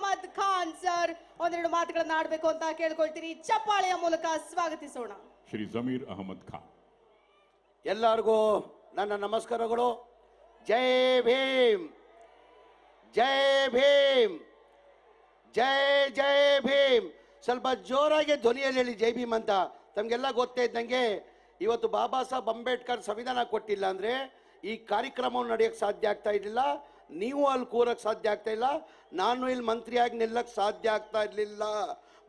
Ahmed Khan sir ಒಂದೆರಡು ಮಾತುಗಳನ್ನು ಆಡಬೇಕು ಅಂತ ಕೇಳ್ಕೊಳ್ತೀನಿ. ಚಪ್ಪಾಳೆಯ ಮೂಲಕ ಸ್ವಾಗತಿಸೋಣ. ಶ್ರೀ ಜಮೀರ್ ಅಹಮದ್ ಖಾನ್. ಎಲ್ಲರಿಗೂ ನನ್ನ ನಮಸ್ಕಾರಗಳು. ಜೈ ಭೀಮ್, ಜೈ ಭೀಮ್, ಜೈ ಜೈ ಭೀಮ್. ಸ್ವಲ್ಪ ಜೋರಾಗಿ ಧ್ವನಿಯಲ್ಲಿ ಹೇಳಿ ಜೈ ಭೀಮ್ ಅಂತ. ತಮಗೆಲ್ಲ ಗೊತ್ತೇ ಇದ್ದಂಗೆ ಇವತ್ತು ಬಾಬಾ ಸಾಹೇಬ್ ಅಂಬೇಡ್ಕರ್ ಸಂವಿಧಾನ ಕೊಟ್ಟಿಲ್ಲ ಅಂದರೆ ಈ ಕಾರ್ಯಕ್ರಮವನ್ನು ನಡೆಯೋಕ್ಕೆ ಸಾಧ್ಯ ಆಗ್ತಾ ಇರಲಿಲ್ಲ. ನೀವು ಅಲ್ಲಿ ಕೂರಕ್ಕೆ ಸಾಧ್ಯ ಆಗ್ತಾ ಇಲ್ಲ, ನಾನು ಇಲ್ಲಿ ಮಂತ್ರಿಯಾಗಿ ನಿಲ್ಲಕ್ಕೆ ಸಾಧ್ಯ ಆಗ್ತಾ ಇರಲಿಲ್ಲ.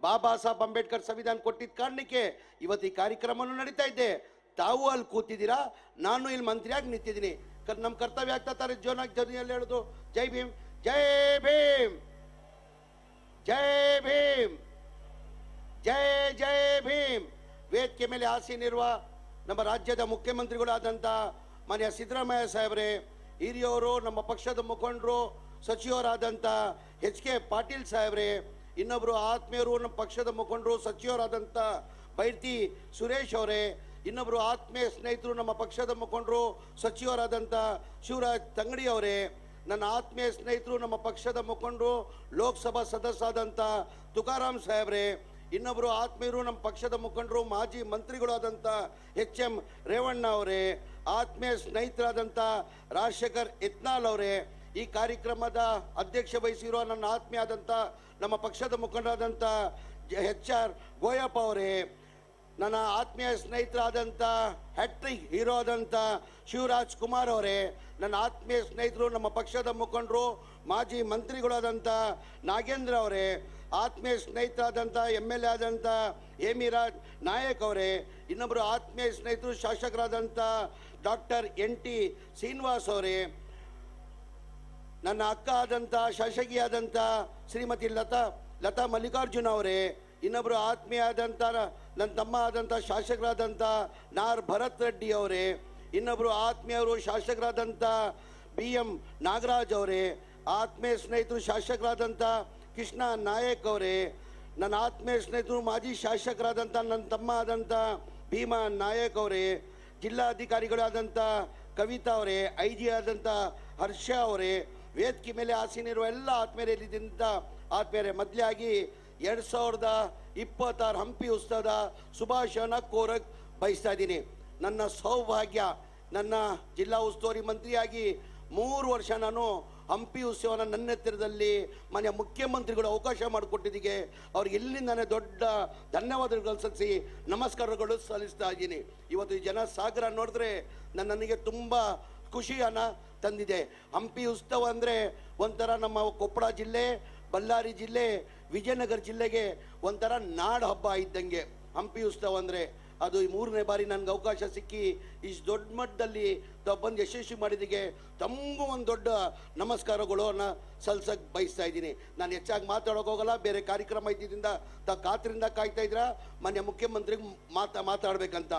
ಬಾಬಾ ಸಾಹೇಬ್ ಅಂಬೇಡ್ಕರ್ ಸಂವಿಧಾನ ಕೊಟ್ಟಿದ್ದ ಕಾರಣಕ್ಕೆ ಇವತ್ತು ಈ ಕಾರ್ಯಕ್ರಮವನ್ನು ನಡೀತಾ ಇದ್ದೆ. ತಾವು ಅಲ್ಲಿ ಕೂತಿದ್ದೀರಾ, ನಾನು ಇಲ್ಲಿ ಮಂತ್ರಿಯಾಗಿ ನಿಂತಿದ್ದೀನಿ. ನಮ್ಮ ಕರ್ತವ್ಯ ಆಗ್ತಾ ತಾರೆ ಜೋನಾಗಿ ಧ್ವನಿಯಲ್ಲಿ ಹೇಳೋದು ಜೈ ಭೀಮ್, ಜೈ ಭೀಮ್, ಜೈ ಭೀಮ್, ಜೈ ಜೈ ಭೀಮ್. ವೇದಿಕೆ ಮೇಲೆ ಆಸೀನಿರುವ ನಮ್ಮ ರಾಜ್ಯದ ಮುಖ್ಯಮಂತ್ರಿಗಳಾದಂಥ ಮಾನ್ಯ ಸಿದ್ದರಾಮಯ್ಯ ಸಾಹೇಬ್ರೆ, ಹಿರಿಯವರು, ನಮ್ಮ ಪಕ್ಷದ ಮುಖಂಡರು, ಸಚಿವರಾದಂಥ ಎಚ್.ಕೆ. ಪಾಟೀಲ್ ಸಾಹೇಬ್ರೆ, ಇನ್ನೊಬ್ಬರು ಆತ್ಮೀಯರು, ನಮ್ಮ ಪಕ್ಷದ ಮುಖಂಡರು, ಸಚಿವರಾದಂಥ ಬೈರ್ತಿ ಸುರೇಶ್ ಅವರೇ, ಇನ್ನೊಬ್ಬರು ಆತ್ಮೀಯ ಸ್ನೇಹಿತರು, ನಮ್ಮ ಪಕ್ಷದ ಮುಖಂಡರು, ಸಚಿವರಾದಂಥ ಶಿವರಾಜ್ ತಂಗಡಿ ಅವರೇ, ನನ್ನ ಆತ್ಮೀಯ ಸ್ನೇಹಿತರು, ನಮ್ಮ ಪಕ್ಷದ ಮುಖಂಡರು, ಲೋಕಸಭಾ ಸದಸ್ಯರಾದಂಥ ತುಕಾರಾಮ್ ಸಾಹೇಬ್ರೆ, ಇನ್ನೊಬ್ಬರು ಆತ್ಮೀಯರು, ನಮ್ಮ ಪಕ್ಷದ ಮುಖಂಡರು, ಮಾಜಿ ಮಂತ್ರಿಗಳಾದಂಥ ಎಚ್.ಎಂ. ರೇವಣ್ಣ ಅವರೇ, ಆತ್ಮೀಯ ಸ್ನೇಹಿತರಾದಂಥ ರಾಜಶೇಖರ್ ಯತ್ನಾಳ್ ಅವರೇ, ಈ ಕಾರ್ಯಕ್ರಮದ ಅಧ್ಯಕ್ಷ ವಹಿಸಿರುವ ನನ್ನ ಆತ್ಮೀಯ ಆದಂಥ ನಮ್ಮ ಪಕ್ಷದ ಮುಖಂಡರಾದಂಥ ಎಚ್.ಆರ್. ಗೋಯಪ್ಪ ಅವರೇ, ನನ್ನ ಆತ್ಮೀಯ ಸ್ನೇಹಿತರಾದಂಥ ಹ್ಯಾಟ್ರಿಕ್ ಹೀರೋ ಆದಂಥ ಶಿವರಾಜ್ ಕುಮಾರ್ ಅವರೇ, ನನ್ನ ಆತ್ಮೀಯ ಸ್ನೇಹಿತರು, ನಮ್ಮ ಪಕ್ಷದ ಮುಖಂಡರು, ಮಾಜಿ ಮಂತ್ರಿಗಳಾದಂಥ ನಾಗೇಂದ್ರ ಅವರೇ, ಆತ್ಮೀಯ ಸ್ನೇಹಿತರಾದಂಥ ಎಮ್.ಎಲ್.ಎ. ಆದಂಥ ಹೇಮಿರಾಜ್ ನಾಯಕ್ ಅವರೇ, ಇನ್ನೊಬ್ಬರು ಆತ್ಮೀಯ ಸ್ನೇಹಿತರು, ಶಾಸಕರಾದಂಥ ಡಾಕ್ಟರ್ ಎನ್.ಟಿ. ಶ್ರೀನಿವಾಸ್ ಅವರೇ, ನನ್ನ ಅಕ್ಕ ಆದಂಥ ಶಾಸಕಿಯಾದಂಥ ಶ್ರೀಮತಿ ಲತಾ ಮಲ್ಲಿಕಾರ್ಜುನ ಅವರೇ, ಇನ್ನೊಬ್ಬರು ಆತ್ಮೀಯ ಆದಂಥ ನನ್ನ ತಮ್ಮ ಆದಂಥ ಶಾಸಕರಾದಂಥ ನಾರ್ ಭರತ್ ರೆಡ್ಡಿ ಅವರೇ, ಇನ್ನೊಬ್ಬರು ಆತ್ಮೀಯರು ಶಾಸಕರಾದಂಥ ಬಿ.ಎಂ. ನಾಗರಾಜ್ ಅವರೇ, ಆತ್ಮೀಯ ಸ್ನೇಹಿತರು ಶಾಸಕರಾದಂಥ ಕೃಷ್ಣ ನಾಯಕ್ ಅವರೇ, ನನ್ನ ಆತ್ಮೀಯ ಸ್ನೇಹಿತರು ಮಾಜಿ ಶಾಸಕರಾದಂಥ ನನ್ನ ತಮ್ಮ ಆದಂಥ ಭೀಮಾ ನಾಯಕ್ ಅವರೇ, ಜಿಲ್ಲಾಧಿಕಾರಿಗಳಾದಂಥ ಕವಿತಾ ಅವರೇ, ಐ.ಜಿ. ಆದಂಥ ಹರ್ಷ ಅವರೇ, ವೇದಿಕೆ ಮೇಲೆ ಆಸೀನಿರುವ ಎಲ್ಲ ಆತ್ಮೀಯರಿದ್ದಂಥ ಆತ್ಮೀಯರೇ, ಮೊದಲಾಗಿ 2026 ಹಂಪಿ ಉತ್ಸವದ ಶುಭಾಶಯನ ಕೋರಕ್ಕೆ ಬಯಸ್ತಾ ಇದ್ದೀನಿ. ನನ್ನ ಸೌಭಾಗ್ಯ, ನನ್ನ ಜಿಲ್ಲಾ ಉಸ್ತುವಾರಿ ಮಂತ್ರಿಯಾಗಿ 3 ವರ್ಷ ನಾನು ಹಂಪಿ ಉತ್ಸವನ ನನ್ನ ಹತ್ತಿರದಲ್ಲಿ ಮಾನ್ಯ ಮುಖ್ಯಮಂತ್ರಿಗಳು ಅವಕಾಶ ಮಾಡಿಕೊಟ್ಟಿದ್ದಕ್ಕೆ ಅವ್ರಿಗೆ ಇಲ್ಲಿಂದಾನೆ ದೊಡ್ಡ ಧನ್ಯವಾದಗಳು ಸಲ್ಲಿಸಿ ನಮಸ್ಕಾರಗಳು ಸಲ್ಲಿಸ್ತಾ ಇದ್ದೀನಿ. ಇವತ್ತು ಈ ಜನ ಸಾಗರ ನೋಡಿದ್ರೆ ನನಗೆ ತುಂಬ ಖುಷಿಯನ್ನು ತಂದಿದೆ. ಹಂಪಿ ಉತ್ಸವ ಅಂದರೆ ಒಂಥರ ನಮ್ಮ ಕೊಪ್ಪಳ ಜಿಲ್ಲೆ, ಬಳ್ಳಾರಿ ಜಿಲ್ಲೆ, ವಿಜಯನಗರ ಜಿಲ್ಲೆಗೆ ಒಂಥರ ನಾಡು ಹಬ್ಬ ಇದ್ದಂಗೆ ಹಂಪಿ ಉತ್ಸವ ಅಂದರೆ. ಅದು ಈ 3ನೇ ಬಾರಿ ನನಗೆ ಅವಕಾಶ ಸಿಕ್ಕಿ ಇಷ್ಟು ದೊಡ್ಡ ಮಟ್ಟದಲ್ಲಿ ಬಂದು ಯಶಸ್ವಿ ಮಾಡಿದ್ದಕ್ಕೆ ತಮಗೂ ಒಂದು ದೊಡ್ಡ ನಮಸ್ಕಾರಗಳನ್ನು ಸಲ್ಸಕ್ಕೆ ಬಯಸ್ತಾ ಇದ್ದೀನಿ. ನಾನು ಹೆಚ್ಚಾಗಿ ಮಾತಾಡೋಕೆ ಹೋಗಲ್ಲ, ಬೇರೆ ಕಾರ್ಯಕ್ರಮ ಇದ್ದಿದ್ದರಿಂದ ಕಾತರಿಂದ ಕಾಯ್ತಾ ಇದ್ದೀರಾ ಮಾನ್ಯ ಮುಖ್ಯಮಂತ್ರಿಗೆ ಮಾತಾಡಬೇಕಂತ.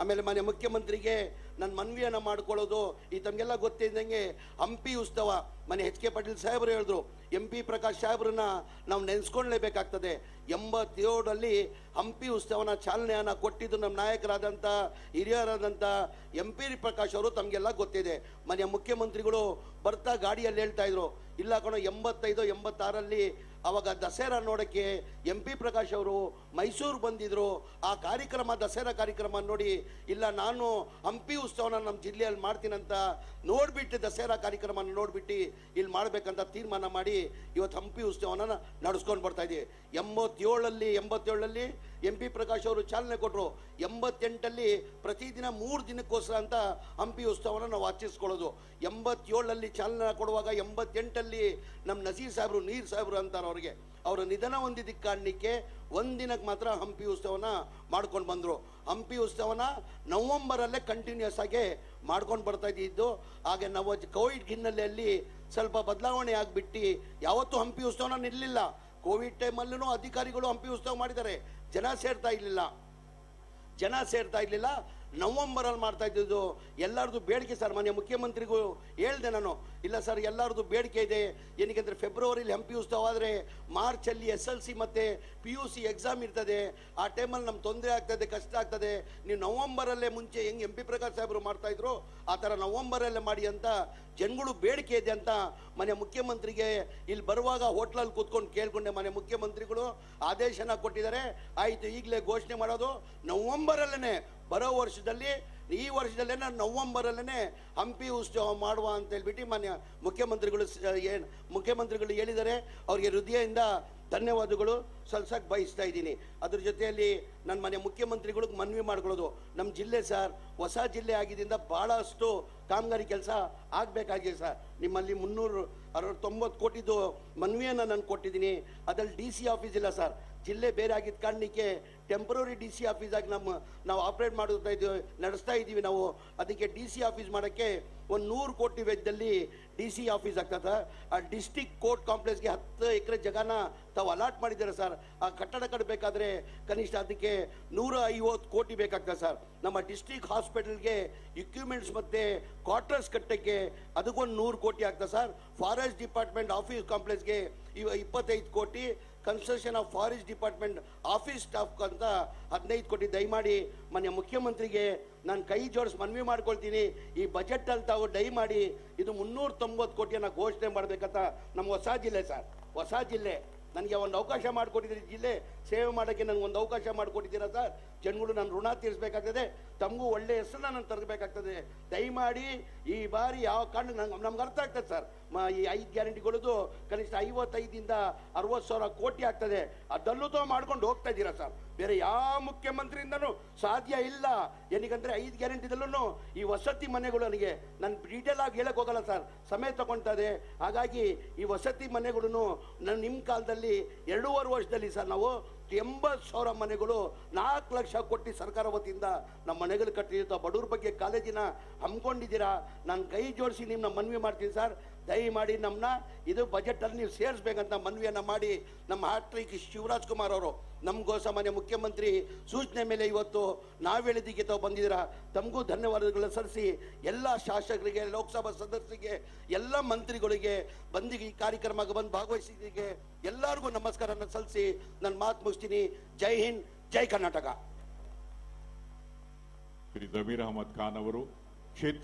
ಆಮೇಲೆ ಮಾನ್ಯ ಮುಖ್ಯಮಂತ್ರಿಗೆ ನನ್ನ ಮನವಿಯನ್ನು ಮಾಡ್ಕೊಳ್ಳೋದು, ಈ ತಮಗೆಲ್ಲ ಗೊತ್ತಿದ್ದಂಗೆ ಹಂಪಿ ಉತ್ಸವ ಮನೆ ಎಚ್.ಕೆ. ಪಾಟೀಲ್ ಸಾಹೇಬರು ಹೇಳಿದ್ರು, ಎಂ.ಪಿ. ಪ್ರಕಾಶ್ ಸಾಹೇಬ್ರನ್ನ ನಾವು ನೆನೆಸ್ಕೊಳ್ಳೇಬೇಕಾಗ್ತದೆ. 87ರಲ್ಲಿ ಹಂಪಿ ಉತ್ಸವನ ಚಾಲನೆಯನ್ನು ಕೊಟ್ಟಿದ್ದು ನಮ್ಮ ನಾಯಕರಾದಂಥ ಹಿರಿಯರಾದಂಥ ಎಂ.ಪಿ. ಪ್ರಕಾಶ್ ಅವರು. ತಮಗೆಲ್ಲ ಗೊತ್ತಿದೆ, ಮನೆಯ ಮುಖ್ಯಮಂತ್ರಿಗಳು ಬರ್ತಾ ಗಾಡಿಯಲ್ಲಿ ಹೇಳ್ತಾ ಇದ್ರು, ಇಲ್ಲ ಕಣೋ 85, 86ರಲ್ಲಿ ಅವಾಗ ದಸರಾ ನೋಡೋಕ್ಕೆ ಎಂ.ಪಿ. ಪ್ರಕಾಶ್ ಅವರು ಮೈಸೂರು ಬಂದಿದ್ರು. ಆ ಕಾರ್ಯಕ್ರಮ ದಸರಾ ಕಾರ್ಯಕ್ರಮ ನೋಡಿ, ಇಲ್ಲ ನಾನು ಹಂಪಿ ಉತ್ಸವನ ನಮ್ಮ ಜಿಲ್ಲೆಯಲ್ಲಿ ಮಾಡ್ತೀನಂತ ನೋಡಿಬಿಟ್ಟು ದಸರಾ ಕಾರ್ಯಕ್ರಮ ನೋಡಿಬಿಟ್ಟು ಇಲ್ಲಿ ಮಾಡಬೇಕಂತ ತೀರ್ಮಾನ ಮಾಡಿ ಇವತ್ತು ಹಂಪಿ ಉತ್ಸವನ ನಡೆಸ್ಕೊಂಡು ಬರ್ತಾ ಇದ್ದೀವಿ. 87ರಲ್ಲಿ ಎಂ.ಪಿ. ಪ್ರಕಾಶ್ ಅವರು ಚಾಲನೆ ಕೊಟ್ಟರು. 88ರಲ್ಲಿ ಪ್ರತಿದಿನ 3 ದಿನಕ್ಕೋಸ್ಕರ ಅಂತ ಹಂಪಿ ಉತ್ಸವನ ನಾವು ಆಚರಿಸ್ಕೊಳ್ಳೋದು. 87ರಲ್ಲಿ ಚಾಲನೆ ಕೊಡುವಾಗ 88ರಲ್ಲಿ ನಮ್ಮ ನಸೀರ್ ಸಾಹೇಬರು, ನೀರ್ ಸಾಹೇಬರು ಅಂತಾರೆ ಅವ್ರಿಗೆ, ಅವರ ನಿಧನ ಹೊಂದಿದ್ದಕ್ಕೆ ಕಾರಣಕ್ಕೆ ಒಂದಿನಕ್ಕೆ ಮಾತ್ರ ಹಂಪಿ ಉತ್ಸವನ ಮಾಡ್ಕೊಂಡು ಬಂದರು. ಹಂಪಿ ಉತ್ಸವನ ನವಂಬರಲ್ಲೇ ಕಂಟಿನ್ಯೂಸ್ ಆಗಿ ಮಾಡ್ಕೊಂಡು ಬರ್ತಾ ಇದ್ದಿದ್ದು. ಹಾಗೆ ನಾವು ಕೋವಿಡ್ ಹಿನ್ನೆಲೆಯಲ್ಲಿ ಸ್ವಲ್ಪ ಬದಲಾವಣೆ ಆಗಿಬಿಟ್ಟು ಯಾವತ್ತೂ ಹಂಪಿ ಉತ್ಸವನ ನಿಲ್ಲಿಲ್ಲ. ಕೋವಿಡ್ ಟೈಮಲ್ಲೂ ಅಧಿಕಾರಿಗಳು ಹಂಪಿ ಉತ್ಸವ ಮಾಡಿದ್ದಾರೆ, ಜನ ಸೇರ್ತಾ ಇರಲಿಲ್ಲ. ನವೆಂಬರಲ್ಲಿ ಮಾಡ್ತಾ ಇದ್ದಿದ್ದು ಎಲ್ಲರದು ಬೇಡಿಕೆ ಸರ್. ಮಾನ್ಯ ಮುಖ್ಯಮಂತ್ರಿಗೂ ಹೇಳಿದೆ ನಾನು, ಇಲ್ಲ ಸರ್ ಎಲ್ಲರದು ಬೇಡಿಕೆ ಇದೆ, ಏನಕ್ಕೆ ಫೆಬ್ರವರಿಲಿ ಹಂಪಿ ಉತ್ಸವ ಆದರೆ ಮಾರ್ಚಲ್ಲಿ SLC ಮತ್ತು PUC ಎಕ್ಸಾಮ್ ಇರ್ತದೆ, ಆ ಟೈಮಲ್ಲಿ ನಮ್ಗೆ ತೊಂದರೆ ಆಗ್ತದೆ, ಕಷ್ಟ ಆಗ್ತದೆ, ನೀವು ನವೆಂಬರಲ್ಲೇ ಮುಂಚೆ ಹೆಂಗೆ MP ಪ್ರಕಾಶ್ ಸಾಹೇಬರು ಮಾಡ್ತಾ ಇದ್ರು ಆ ಥರ ನವೆಂಬರಲ್ಲೇ ಮಾಡಿ ಅಂತ ಜನಗಳು ಬೇಡಿಕೆ ಇದೆ ಅಂತ ಮನೆ ಮುಖ್ಯಮಂತ್ರಿಗೆ ಇಲ್ಲಿ ಬರುವಾಗ ಹೋಟ್ಲಲ್ಲಿ ಕೂತ್ಕೊಂಡು ಕೇಳ್ಕೊಂಡೆ. ಮನೆ ಮುಖ್ಯಮಂತ್ರಿಗಳು ಆದೇಶನ ಕೊಟ್ಟಿದ್ದಾರೆ, ಆಯಿತು ಈಗಲೇ ಘೋಷಣೆ ಮಾಡೋದು ನವೆಂಬರಲ್ಲೇ, ಬರೋ ವರ್ಷದಲ್ಲಿ ಈ ವರ್ಷದಲ್ಲೇ ನವೆಂಬರಲ್ಲೇ ಹಂಪಿ ಉತ್ಸವ ಮಾಡುವ ಅಂತ ಹೇಳ್ಬಿಟ್ಟು ಮಾನ್ಯ ಮುಖ್ಯಮಂತ್ರಿಗಳು ಹೇಳಿದ್ದಾರೆ. ಅವರಿಗೆ ಹೃದಯದಿಂದ ಧನ್ಯವಾದಗಳು ಸಲ್ಸಕ್ಕೆ ಬಯಸ್ತಾ ಇದ್ದೀನಿ. ಅದ್ರ ಜೊತೆಯಲ್ಲಿ ನನ್ನ ಮನೆ ಮುಖ್ಯಮಂತ್ರಿಗಳಿಗೆ ಮನವಿ ಮಾಡ್ಕೊಳ್ಳೋದು, ನಮ್ಮ ಜಿಲ್ಲೆ ಸರ್ ಹೊಸ ಜಿಲ್ಲೆ ಆಗಿದ್ದರಿಂದ ಭಾಳಷ್ಟು ಕಾಮಗಾರಿ ಕೆಲಸ ಆಗಬೇಕಾಗಿದೆ ಸರ್. ನಿಮ್ಮಲ್ಲಿ 390 ಕೋಟಿದು ಮನವಿಯನ್ನು ನಾನು ಕೊಟ್ಟಿದ್ದೀನಿ. ಅದರಲ್ಲಿ DC ಆಫೀಸ್ ಇಲ್ಲ ಸರ್, ಜಿಲ್ಲೆ ಬೇರೆ ಆಗಿದ್ದ ಕಾರಣಕ್ಕೆ ಟೆಂಪ್ರರಿ DC ಆಫೀಸ್ ಆಗಿ ನಾವು ಆಪ್ರೇಟ್ ನಡೆಸ್ತಾ ಇದ್ದೀವಿ ನಾವು. ಅದಕ್ಕೆ DC ಆಫೀಸ್ ಮಾಡೋಕ್ಕೆ 100 ಕೋಟಿ ವೆಚ್ಚದಲ್ಲಿ DC ಆಫೀಸ್ ಆಗ್ತದೆ. ಆ ಡಿಸ್ಟಿಕ್ ಕೋರ್ಟ್ ಕಾಂಪ್ಲೆಕ್ಸ್ಗೆ 10 ಎಕರೆ ಜಾಗನ ತಾವು ಅಲಾಟ್ ಮಾಡಿದ್ದಾರೆ ಸರ್. ಆ ಕಟ್ಟಡ ಕಟ್ಟಬೇಕಾದ್ರೆ ಕನಿಷ್ಠ ಅದಕ್ಕೆ 150 ಕೋಟಿ ಬೇಕಾಗ್ತದೆ ಸರ್. ನಮ್ಮ ಡಿಸ್ಟ್ರಿಕ್ಟ್ ಹಾಸ್ಪಿಟಲ್ಗೆ ಇಕ್ವಿಪ್ಮೆಂಟ್ಸ್ ಮತ್ತು ಕ್ವಾರ್ಟರ್ಸ್ ಕಟ್ಟಕ್ಕೆ ಅದಕ್ಕೊಂದು 100 ಕೋಟಿ ಆಗ್ತದೆ ಸರ್. ಫಾರೆಸ್ಟ್ ಡಿಪಾರ್ಟ್ಮೆಂಟ್ ಆಫೀಸ್ ಕಾಂಪ್ಲೆಕ್ಸ್ಗೆ 25 ಕೋಟಿ, construction of forest department office staff ಅಂತ 15 ಕೋಟಿ. ದಯಮಾಡಿ ಮಾನ್ಯ ಮುಖ್ಯಮಂತ್ರಿಗೆ ನಾನು ಕೈ ಜೋಡಿಸಿ ಮನವಿ ಮಾಡ್ಕೊಳ್ತೀನಿ, ಈ ಬಜೆಟಲ್ಲಿ ತಾವು ದಯಮಾಡಿ ಇದು 390 ಕೋಟಿಯನ್ನು ಘೋಷಣೆ ಮಾಡಬೇಕಂತ. ನಮ್ಮ ಹೊಸ ಜಿಲ್ಲೆ ಸರ್, ಹೊಸ ಜಿಲ್ಲೆ, ನನಗೆ ಒಂದು ಅವಕಾಶ ಮಾಡಿಕೊಟ್ಟಿದ್ದೀರಿ, ಜಿಲ್ಲೆ ಸೇವೆ ಮಾಡೋಕ್ಕೆ ನನಗೆ ಒಂದು ಅವಕಾಶ ಮಾಡಿಕೊಟ್ಟಿದ್ದೀರಾ ಸರ್. ಜನಗಳು ನನ್ನ ಋಣ ತೀರಿಸಬೇಕಾಗ್ತದೆ, ತಮಗೂ ಒಳ್ಳೆ ಹೆಸರನ್ನ ನಾನು ತರಬೇಕಾಗ್ತದೆ. ದಯಮಾಡಿ ಈ ಬಾರಿ ಯಾವ ಕಾರಣಕ್ಕೆ ನಮ್ಗೆ ಅರ್ಥ ಆಗ್ತದೆ ಸರ್, ಈ 5 ಗ್ಯಾರಂಟಿಗಳದ್ದು ಕನಿಷ್ಠ 55ರಿಂದ 60 ಸಾವಿರ ಕೋಟಿ ಆಗ್ತದೆ. ಅದಲ್ಲೂ ತಾವು ಮಾಡ್ಕೊಂಡು ಹೋಗ್ತಾ ಇದ್ದೀರಾ ಸರ್. ಬೇರೆ ಯಾವ ಮುಖ್ಯಮಂತ್ರಿಯಿಂದನೂ ಸಾಧ್ಯ ಇಲ್ಲ. ಏನಕ್ಕಂದ್ರೆ 5 ಗ್ಯಾರಂಟಿದಲ್ಲೂ ಈ ವಸತಿ ಮನೆಗಳು, ನನಗೆ ನಾನು ಡೀಟೇಲ್ ಆಗಿ ಹೇಳಕ್ ಹೋಗಲ್ಲ ಸರ್, ಸಮಯ ತಗೊಳ್ತದೆ. ಹಾಗಾಗಿ ಈ ವಸತಿ ಮನೆಗಳನ್ನು ನಿಮ್ಮ ಕಾಲದಲ್ಲಿ 2.5 ವರ್ಷದಲ್ಲಿ ಸರ್ ನಾವು 80,000 ಮನೆಗಳು 4 ಲಕ್ಷ ಕೊಟ್ಟು ಸರ್ಕಾರ ವತಿಯಿಂದ ನಮ್ಮ ಮನೆಗಳು ಕಟ್ಟಿರ್ತಾವ. ಬಡವ್ರ ಬಗ್ಗೆ ಕಾಲೇಜಿನ ಹಮ್ಮಿಕೊಂಡಿದ್ದೀರಾ. ನಾನು ಕೈ ಜೋಡಿಸಿ ನಿಮ್ಮನ್ನ ಮನವಿ ಮಾಡ್ತೀನಿ ಸರ್, ದಯಮಾಡಿ ನಮ್ಮನ್ನ ಇದು ಬಜೆಟಲ್ಲಿ ನೀವು ಸೇರಿಸ್ಬೇಕಂತ ಮನವಿಯನ್ನು ಮಾಡಿ ನಮ್ಮ ಹ್ಯಾಟ್ರಿಕ್ ಶಿವರಾಜ್ ಕುಮಾರ್ ಅವರು ನಮಗೋಸ್ಕರ ಮಾನ್ಯ ಮುಖ್ಯಮಂತ್ರಿ ಸೂಚನೆ ಮೇಲೆ ಇವತ್ತು ನಾವು ಹೇಳಿದ್ದಕ್ಕೆ ತಾವು ಬಂದಿದ್ದೀರಾ. ತಮಗೂ ಧನ್ಯವಾದಗಳು ಸಲ್ಲಿಸಿ ಎಲ್ಲ ಶಾಸಕರಿಗೆ, ಲೋಕಸಭಾ ಸದಸ್ಯರಿಗೆ, ಎಲ್ಲ ಮಂತ್ರಿಗಳಿಗೆ ಬಂದು ಈ ಕಾರ್ಯಕ್ರಮಕ್ಕೆ ಬಂದು ಭಾಗವಹಿಸಿದ್ದಕ್ಕೆ ಎಲ್ಲರಿಗೂ ನಮಸ್ಕಾರನ ಸಲ್ಲಿಸಿ ನನ್ನ ಮಾತು ಮುಗಿಸ್ತೀನಿ. ಜೈ ಹಿಂದ್, ಜೈ ಕರ್ನಾಟಕ. ಶ್ರೀ ಜಮೀರ್ ಅಹಮದ್ ಖಾನ್ ಅವರು ಕ್ಷೇತ್ರ